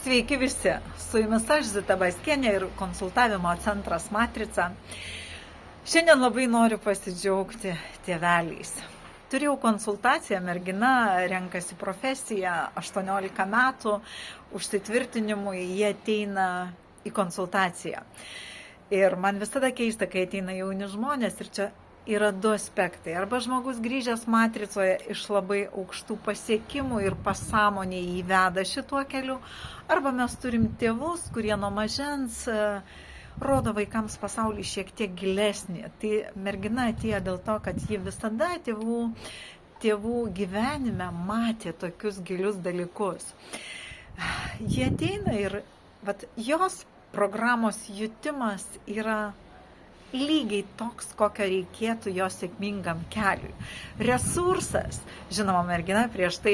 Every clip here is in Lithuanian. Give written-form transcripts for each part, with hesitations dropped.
Sveiki visi, su jumis aš Zita Baskienė ir konsultavimo centras Matrica. Šiandien labai noriu pasidžiaugti tėveliais. Turėjau konsultaciją, mergina renkasi profesiją, 18 metų, užsitvirtinimui jie ateina į konsultaciją. Ir man visada keista, kai ateina jauni žmonės ir čia yra du aspektai. Arba žmogus grįžęs Matricoje iš labai aukštų pasiekimų ir pasąmonė įveda šituo keliu, arba mes turim tėvus, kurie nuo mažens rodo vaikams pasaulį šiek tiek gilesnį. Tai mergina atėjo dėl to, kad ji visada tėvų gyvenime matė tokius gilius dalykus. Jie ateina ir jos programos jutimas yra lygiai toks, kokio reikėtų jo sėkmingam keliui. Resursas, žinoma, mergina prieš tai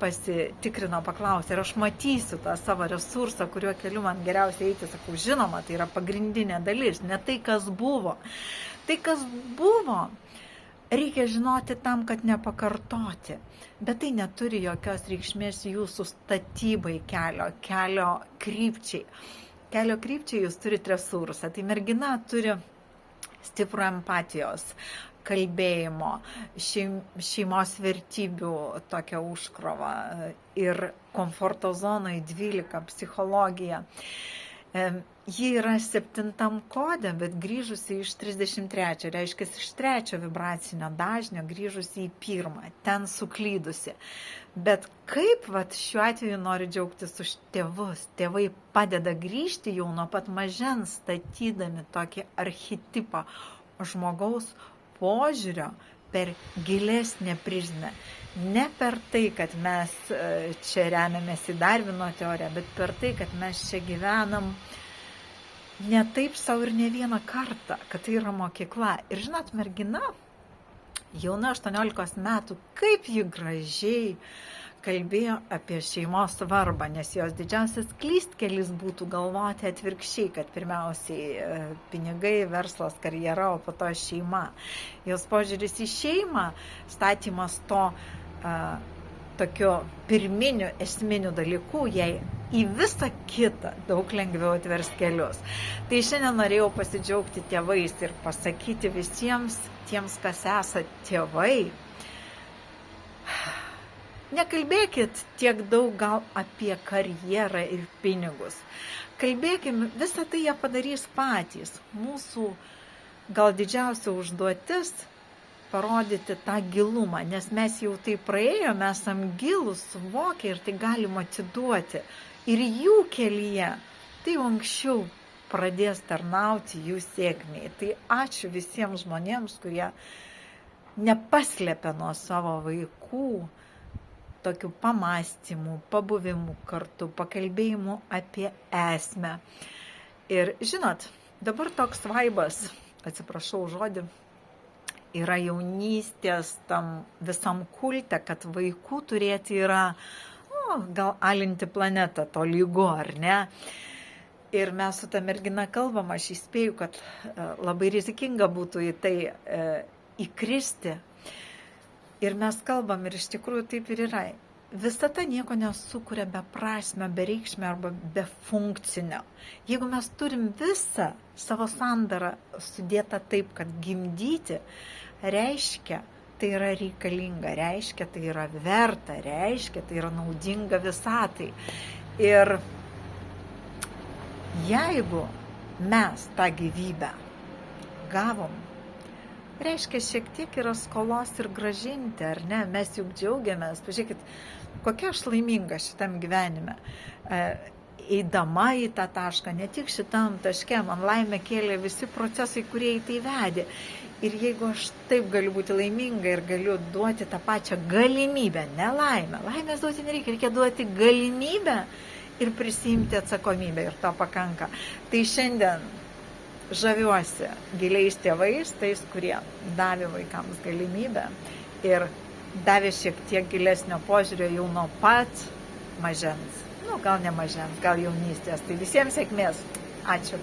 pasitikrino, paklausė, ir aš matysiu tą savo resursą, kuriuo keliu man geriausiai eiti. Sakau, žinoma, tai yra pagrindinė dalis, ne tai, kas buvo. Tai, kas buvo, reikia žinoti tam, kad nepakartoti. Bet tai neturi jokios reikšmės jūsų statybai kelio krypčiai. Kelio krypčiai jūs turite resursą. Tai mergina turi stiprų empatijos, kalbėjimo, šeimos vertybių tokią užkrovą ir komforto zonoje 12 psichologija. Ji yra 7 kode, bet grįžusi iš 33, reiškia iš 3 vibracinio dažnio, grįžusi į 1, ten suklydusi. Bet kaip šiuo atveju noriu džiaugtis už tėvus. Tėvai padeda grįžti jau nuo pat mažens, statydami tokį archetipą žmogaus požiūrio per gilesnę prizmę. Ne per tai, kad mes čia remiamės į Darvino teoriją, bet per tai, kad mes čia gyvenam ne taip savo ir ne vieną kartą, kad tai yra mokykla. Ir žinot, mergina, jauna 18 metų, kaip ji gražiai kalbėjo apie šeimos svarbą, nes jos didžiausias klystkelis būtų galvoti atvirkščiai, kad pirmiausiai pinigai, verslas, karjera, o po to šeima. Jos požiūris į šeimą, statymas to tokiu pirminiu esminiu dalyku, jai į visą kitą daug lengviau atvers kelius. Tai šiandien norėjau pasidžiaugti tėvais ir pasakyti visiems tiems, kas esate tėvai, nekalbėkit tiek daug gal apie karjerą ir pinigus. Kalbėkim, visą tai jie padarys patys. Mūsų gal didžiausia užduotis parodyti tą gilumą, nes mes jau tai praėjome, esam gilus, suvokę ir tai galima atiduoti. Ir jų kelyje tai anksčiau pradės tarnauti jų sėkmiai. Tai ačiū visiems žmonėms, kurie nepaslėpia nuo savo vaikų tokių pamastymų, pabuvimų kartu, pakalbėjimų apie esmę. Ir žinot, dabar toks vaibas, atsiprašau žodį, yra jaunystės tam visam kulte, kad vaikų turėti yra, gal alinti planetą to lygu, ar ne? Ir mes su ta mergina kalbam, aš įspėju, kad labai rizikinga būtų į tai įkristi. Ir mes kalbam, ir iš tikrųjų taip ir yra. Visata nieko nesukuria be prasmę, be reikšmę arba be funkcinio. Jeigu mes turim visą savo sandarą sudėtą taip, kad gimdyti, reiškia, tai yra reikalinga, reiškia, tai yra verta, reiškia, tai yra naudinga visatai. Ir jeigu mes tą gyvybę gavom, reiškia, šiek tiek yra skolos ir gražinti, ar ne? Mes juk džiaugiamės. Pažiūrėkit, kokia aš laiminga šitam gyvenime. Eidama į tą tašką, ne tik šitam taške, man laimę kėlė visi procesai, kurie į tai vedė. Ir jeigu aš taip galiu būti laiminga ir galiu duoti tą pačią galimybę, ne laimę, laimės duoti nereikia, reikia duoti galimybę ir prisiimti atsakomybę, ir to pakanka. Tai šiandien žaviuosi giliais tėvais, tais, kurie davė vaikams galimybę ir davė šiek tiek gilesnio požiūrio jau nuo pat mažens. Gal ne mažens, gal jaunystės. Tai visiems sėkmės. Ačiū.